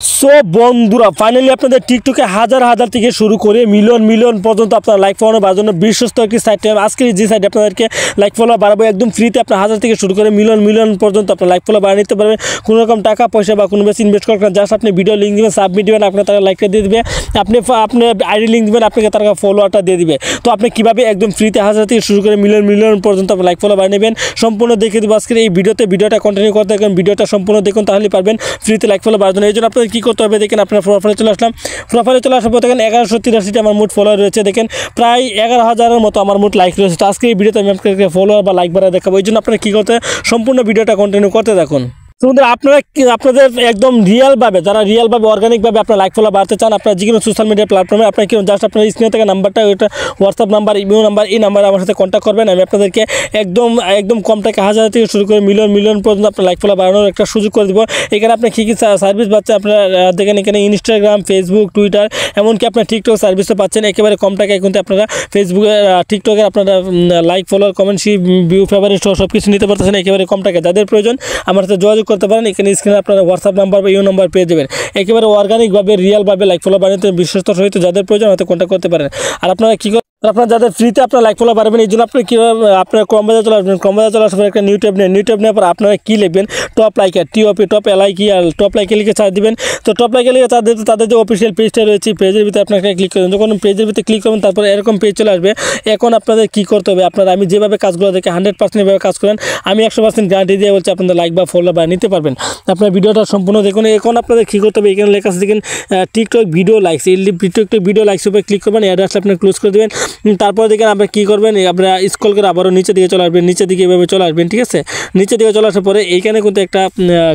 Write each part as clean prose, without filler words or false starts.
So বন্ধুরা finally আপনাদের টিকটকে হাজার হাজার থেকে শুরু করে মিলিয়ন মিলিয়ন পর্যন্ত আপনার লাইক ফলো বাড়ানোর জন্য বিশ্বস্ত একটি সাইট আজকে যে সাইট আপনাদেরকে লাইক ফলো বাড়াবো একদম ফ্রিতে আপনার হাজার থেকে শুরু করে মিলিয়ন মিলিয়ন পর্যন্ত আপনার লাইক ফলো বাড়িয়ে নিতে পারবেন। কোনো রকম টাকা পয়সা বা কোনো বেশি ইনভেস্ট করার জাস্ট আপনি ভিডিও লিঙ্ক দেবেন, সাবমিট দেবেন, আপনার তারা লাইকটা দিয়ে দেবে, আপনি আইডি লিঙ্ক দেবেন, আপনাকে তারা ফলোয়ারটা দিয়ে দিবে। তো আপনি কীভাবে একদম ফ্রিতে হাজার থেকে শুরু করে মিলিয়ন মিলিয়ন পর্যন্ত আপনার লাইক ফলো বাড়িয়ে নেবেন সম্পূর্ণ দেখে দেবো আজকের এই ভিডিওটা কন্টিনিউ করতে থাকুন, ভিডিওটা সম্পূর্ণ দেখুন, তাহলে পারবেন ফ্রিতে লাইক ফলো বাড়ানোর জন্য। এই জন্য আপনাদের কী করতে হবে দেখেন, আপনার প্রোফাইলে চলে আসলাম। প্রোফাইলে চলে আসার পর দেখেন 1183টা আমার মোট ফলোয়ার রয়েছে, দেখেন প্রায় 11,000-এর মতো আমার মোট লাইক রয়েছে। তো আজকে এই ভিডিওতে আমি আপনাকে ফলোয়ার বা লাইক বাড়া দেখাবো। এই জন্য আপনারা কী করতে সম্পূর্ণ ভিডিওটা কন্টিনিউ করতে থাকুন। আপনারা আপনাদের একদম রিয়েলভাবে যারা রিয়েলভাবে অর্গানিকভাবে আপনার লাইক ফলো বাড়তে চান, আপনার যে কোনো সোশ্যাল মিডিয়া প্ল্যাটফর্মে আপনার কি জাস্ট আপনার স্ক্রিনে থেকে নাম্বারটা ওইটা হোয়াটসঅ্যাপ নাম্বার, ইমেল নাম্বার, এই নাম্বারে আমার সাথে কন্ট্যাক্ট করবেন। আমি আপনাদেরকে একদম কম টাকা হাজার থেকে শুরু করে মিলিয়ন মিলিয়ন পর্যন্ত আপনার লাইক ফলো বাড়ানোর একটা সুযোগ করে দেবো। এখানে আপনার কী কী সার্ভিস পাচ্ছেন আপনারা দেখেন, এখানে ইনস্টাগ্রাম, ফেসবুক, টুইটার, এমনকি আপনার টিকটক সার্ভিসও পাচ্ছেন একেবারে কম টাকায়। কিন্তু আপনারা ফেসবুকে টিকটকে আপনারা like follower comment view favourite সব কিছু নিতে পারতেছেন একেবারে কম টাকায়। যাদের প্রয়োজন আমার সাথে যোগাযোগ করতে পারেন, এখানে স্ক্রিনে আপনারা হোয়াটসঅ্যাপ নাম্বার বা ইউ নাম্বার পেয়ে যাবেন। একেবারে অর্গানিকভাবে রিয়েলভাবে লাইক ফলো বানাতে বিশ্বস্ত সহিত যাদের প্রয়োজন হয়তো কন্ট্যাক্ট করতে পারেন। আর আপনারা কী আপনারা যাদের ফ্রিতে আপনার লাইক ফলো বাড়বেন, এই জন্য আপনি কীভাবে আপনার ক্রমবাজার চলে আসবেন। ক্রমবাজার চলে আসার পর একটা নিউ ট্যাব নেওয়ার পর আপনারা কী লিখবেন, টপ লাইকার, টপ LIK আর টপ লাইকে লিখে চার্জ দিবেন। তো টপ লাইকে লিখে চার্জ দিতে তাদের যে অফিসিয়াল পেজটা রয়েছে পেজের ভিতরে আপনাকে ক্লিক করবেন। যখন পেজের ভিতরে ক্লিক করবেন তারপরে এরকম পেজ চলে আসবে। এখন আপনাদের কী করতে হবে, আপনারা আমি যেভাবে কাজগুলো দেখে 100% এভাবে কাজ করেন, আমি 100% গ্যারান্টি দিয়ে বলছি আপনাদের লাইক বা ফলো বাড়িয়ে নিতে পারবেন। আপনার ভিডিওটা সম্পূর্ণ দেখুন। এখন আপনাদের কী করতে হবে, এখানে লেখা আছে দেখেন টিকটক ভিডিও লাইকস, এই টিকটক ভিডিও লাইকস উপরে ক্লিক করবেন, অ্যাড্রেস আপনি ক্লোজ করে দেবেন। তারপর দেখেন আপনারা কী করবেন, আপনারা স্ক্রল করে আবারও নিচে দিকে চলে আসবেন, নিচের দিকে এভাবে চলে আসবেন, ঠিক আছে। নিচে দিকে চলে আসার পরে এইখানে কিন্তু একটা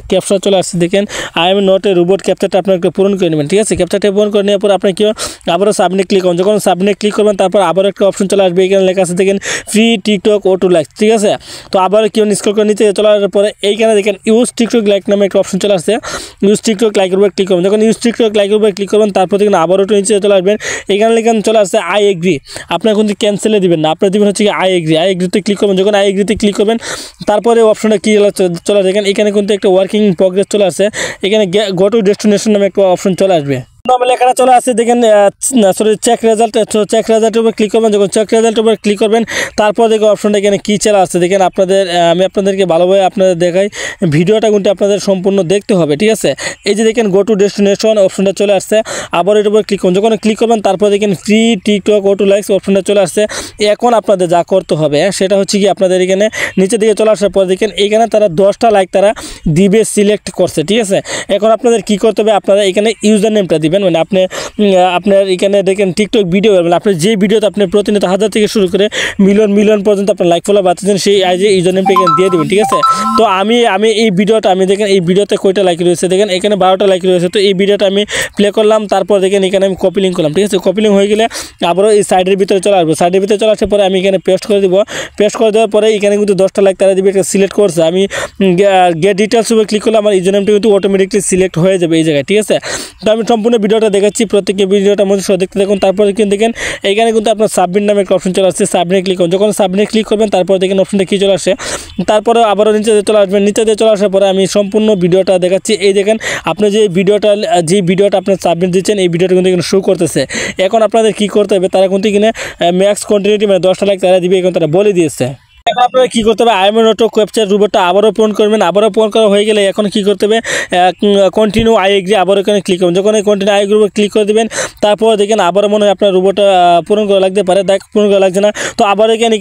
ক্যাপচা চলে আসছে, দেখেন I am not a robot. ক্যাপচারটা আপনার একটু পূরণ করে নেবেন, ঠিক আছে। ক্যাপচারটা পূরণ করে নেওয়ার পর আপনি কি আবারও সাবমিট ক্লিক করুন। যখন সাবমিট ক্লিক করবেন তারপর আবারও একটা অপশন চলে আসবে, এখানে লেখা আছে দেখেন ফ্রি টিকটক অটো লাইক, ঠিক আছে। তো আবার কি স্ক্রল করে নিচে চলে আসার পরে এইখানে দেখেন ইউজ টিকটক লাইক নামে একটা অপশন চলে আসছে, ইউজ টিকটক লাইকের উপর ক্লিক করবেন। যখন ইউজ টিকটক লাইকের উপর ক্লিক করবেন তারপর দেখেন আবারও একটু নিচে চলে আসবেন, এখানে লেখেন চলে আসছে আই এগ্রি। আপনার কিন্তু ক্যান্সেলে দিবেন না, আপনার দিবেন হচ্ছে আই এগ্রিতে ক্লিক করবেন। যখন আই এগ্রিতে ক্লিক করবেন তারপরে অপশনটা কী চলে দেখেন, এখানে কিন্তু একটা ওয়ার্কিং প্রগ্রেস চলে আসছে, এখানে গো টু ডেস্টিনেশন নামে একটা অপশন চলে আসবে। লেখাটা চলে আসছে দেখেন চেক রেজাল্টের উপর ক্লিক করবেন। যখন চেক রেজাল্টের উপর ক্লিক করবেন তারপর দেখো অপশনটা এখানে কী চলে আসছে দেখেন। আমি আপনাদেরকে ভালোভাবে আপনাদের দেখাই, ভিডিওটা কিন্তু আপনাদের সম্পূর্ণ দেখতে হবে, ঠিক আছে। এই যে দেখেন গো টু ডেস্টিনেশন অপশনটা চলে আসছে, আবার এটার উপর ক্লিক করুন। যখন ক্লিক করবেন তারপর দেখেন ফ্রি টিকটক অটো লাইকস অপশনটা চলে আসছে। এখন আপনাদের যা করতে হবে সেটা হচ্ছে কি, আপনাদের এখানে নিচে দিকে চলে আসার পর দেখেন এখানে তারা 10টা লাইক তারা দিবে সিলেক্ট করছে, ঠিক আছে। এখন আপনাদের কী করতে হবে, আপনারা এখানে ইউজার নেমটা দিবেন, মানে আপনার এখানে দেখেন টিকটক ভিডিও, মানে আপনি যে ভিডিওতে আপনি প্রতিনিয়ত হাজার থেকে শুরু করে মিলিয়ন মিলিয়ন পর্যন্ত আপনার লাইক ফলো বাড়তেছেন সেই ইউজার নেমটা এখানে দিয়ে দেবেন, ঠিক আছে। তো আমি এই ভিডিওটা দেখেন এই ভিডিওতে কয়টা লাইক রয়েছে দেখেন, এখানে 12টা লাইক রয়েছে। তো এই ভিডিওটা আমি প্লে করলাম, তারপর দেখেন এখানে আমি কপি লিঙ্ক করলাম, ঠিক আছে। কপি লিঙ্ক হয়ে গেলে আবারও এই সাইডের ভিতরে চলে আসবো, সাইডের ভিতরে চলে আসার পরে আমি এখানে পেস্ট করে দেবো। পেস্ট করে দেওয়ার পরে এখানে কিন্তু 10টা লাইক তারা দিবে, এটা সিলেক্ট করছে। আমি গেট ডিটেলস উপরে ক্লিক করলে আমার ইউজার নেমটা কিন্তু অটোমেটিকলি সিলেক্ট হয়ে যাবে এই জায়গায়, ঠিক আছে। তো আমি সম্পূর্ণ ভিডিওটা দেখাচ্ছি, প্রত্যেককে ভিডিওটা মধ্যে দেখতে দেখুন। তারপরে কিন্তু দেখেন এইখানে কিন্তু আপনার সাবমিট নামে একটা অপশন চলে আসছে, সাবমিট ক্লিক করুন। যখন সাবমিট ক্লিক করবেন তারপর দেখেন অপশনটা কী চলে আসে, তারপরে আবারও নিচে দিয়ে চলে আসবেন। নিচে দিয়ে চলে আসার পরে আমি সম্পূর্ণ ভিডিওটা দেখাচ্ছি। এই দেখেন আপনি যে ভিডিওটা আপনি সাবমিট দিচ্ছেন এই ভিডিওটা কিন্তু এখানে শো করতেছে। এখন আপনাদের কী করতে হবে, তারা কিন্তু এখানে ম্যাক্স কন্টিনিউটি মানে 10টা লাইক তারা দিবে, এখন তারা বলে দিয়েছে। এখন আপনারা কী করতে হবে, আইএম নট ক্যাপচার রোবটটা আবারও পূরণ করবেন। আবারও পূরণ করা হয়ে গেলে এখন কী করতে হবে, কন্টিনিউ আই এগ্রি আবারও এখানে ক্লিক করবেন। যখন এই কন্টিনিউ আই এগ্রি ক্লিক করে দেবেন তারপর দেখেন আবারও মনে হয় আপনার রোবটটা পূরণ করা লাগতে পারে, পূরণ করা লাগছে না। তো আবার এখানে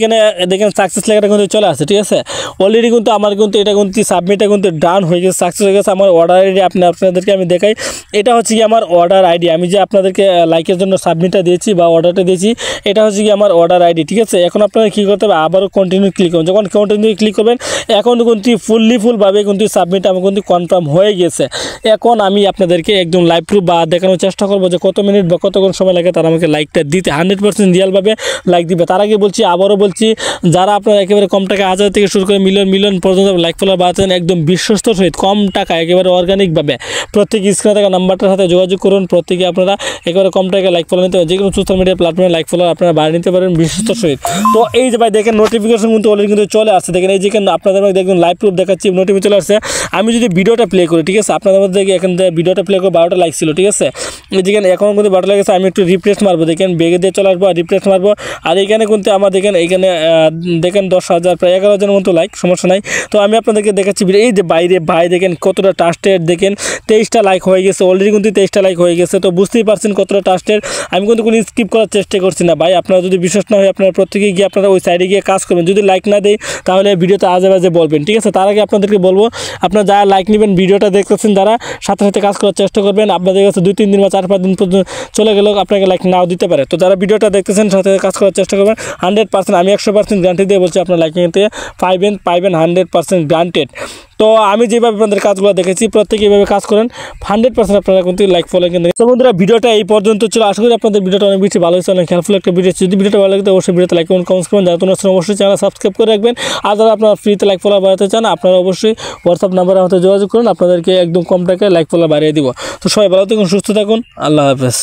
দেখেন সাকসেস লেখাটা কিন্তু চলে আসে, ঠিক আছে। অলরেডি কিন্তু আমার কিন্তু এটা কিন্তু সাবমিটটা কিন্তু ডান হয়ে গেছে, সাকসেস হয়ে গেছে। আমার অর্ডার আইডি আপনাদেরকে আমি দেখাই, এটা হচ্ছে কি আমার অর্ডার আইডি, আমি যে আপনাদেরকে লাইকের জন্য সাবমিটটা দিয়েছি বা অর্ডারটা দিয়েছি এটা হচ্ছে কি আমার অর্ডার আইডি, ঠিক আছে। এখন আপনারা কী করতে হবে, আবারও কন্টিনিউ ক্লিক করুন। যখন কন্টিনিউ ক্লিক করবেন এখন কিন্তু ফুলভাবে কিন্তু সাবমিট আমার কিন্তু কনফার্ম হয়ে গেছে। এখন আমি আপনাদেরকে একদম লাইভ প্রুফ বা দেখানোর চেষ্টা করবো যে কত মিনিট বা কতক্ষণ সময় লাগে তারা আমাকে লাইকটা দিতে, 100% রিয়ালভাবে লাইক দিবে। তার আগে বলছি, আবারও বলছি, যারা আপনারা একেবারে কম টাকা হাজার থেকে শুরু করে মিলিয়ন মিলিয়ন পর্যন্ত লাইক ফলো বাড়াচ্ছেন একদম বিশ্বস্ত সহিত কম টাকা একেবারে অর্গানিকভাবে, প্রত্যেক স্ক্রিনে থাকা নাম্বারটার সাথে যোগাযোগ করুন। প্রত্যেকে আপনারা একেবারে কম টাকা লাইক ফলো নিতে যে কোনো সোশ্যাল মিডিয়া প্ল্যাটফর্মে লাইক ফলো আপনারা বাড়িয়ে নিতে পারেন বিশ্বস্ত সহিত। তো এই যে ভাই দেখেন নোটিফিকেশন কিন্তু অলরেডি কিন্তু চলে আসছে। দেখেন এই যেখানে আপনাদের মধ্যে দেখুন লাইভ প্রুফ দেখাচ্ছি, নোটিফিকেশন চলে আসছে। আমি যদি ভিডিওটা প্লে করি, ঠিক আছে, আপনাদের মধ্যে দেখি এখান থেকে ভিডিওটা প্লে করে 12টা লাইক ছিল, ঠিক আছে। এই যেখানে এখন কিন্তু 12টা লাইক আছে, আমি একটু রিফ্রেশ মারবো, দেখেন বেগে দিয়ে চলে আসবো, রিফ্রেশ মারবো। আর এখানে কিন্তু আমার দেখেন এইখানে দেখেন 10,000 প্রায় 11,000 মতো লাইক, সমস্যা নাই। তো আমি আপনাদেরকে দেখাচ্ছি এই যে বাইরে ভাই দেখেন কতটা ট্রাস্টেড, দেখেন 23টা লাইক হয়ে গেছে, অলরেডি কিন্তু 23টা লাইক হয়ে গেছে। তো বুঝতেই পারছেন কতটা ট্রাস্টেড। আমি কিন্তু কোনো স্কিপ করার চেষ্টা করছি না ভাই। আপনারা যদি বিশ্বাস না হয় আপনারা প্রত্যেকে গিয়ে আপনারা ওই সাইডে গিয়ে কাজ করবেন। যদি লাইক না দেয় তাহলে ভিডিওতে আজে বাজে বলবেন, ঠিক আছে। তার আগে আপনাদেরকে বলবো আপনারা যারা লাইক নেবেন, ভিডিওটা দেখতেছেন যারা, সাথে সাথে কাজ করার চেষ্টা করবেন। আপনাদের কাছে 2-3 দিন বা 4-5 দিন পর্যন্ত চলে গেলেও আপনাকে লাইক নাও দিতে পারে। তো যারা ভিডিওটা দেখতেছেন সাথে কাজ করার চেষ্টা করবেন 100%। আমি 100% গ্যারান্টি দিয়ে বলছি আপনার লাইক নিতে পাইবেন 100% গ্যারান্টেড। তো আমি যেভাবে আপনাদের কাজগুলো দেখেছি প্রত্যেকে এইভাবে কাজ করেন, 100% আপনারা কিন্তু লাইক ফলো কিন্তু। তো বন্ধুরা ভিডিওটা এই পর্যন্ত ছিল, আশা করি আপনাদের ভিডিওটা অনেক বেশি ভালো হয়েছে, অনেক হেল্পফুল একটা ভিডিও। যদি ভিডিওটা ভালো লাগে অবশ্যই ভিডিওতে লাইক করুন, কমেন্টস করুন। যারা তোমরা অবশ্যই চ্যানেল সাবস্ক্রাইব করে রাখবেন। আর যারা আপনারা ফ্রিতে লাইক ফলো বাড়াতে চান আপনারা অবশ্যই হোয়াটসঅ্যাপ নাম্বারে আমাদের যোগাযোগ করুন, আপনাদেরকে একদম কম টাকায় লাইক ফলো বাড়িয়ে দিব। তো সবাই ভালো থাকুন, সুস্থ থাকুন, আল্লাহ হাফেজ।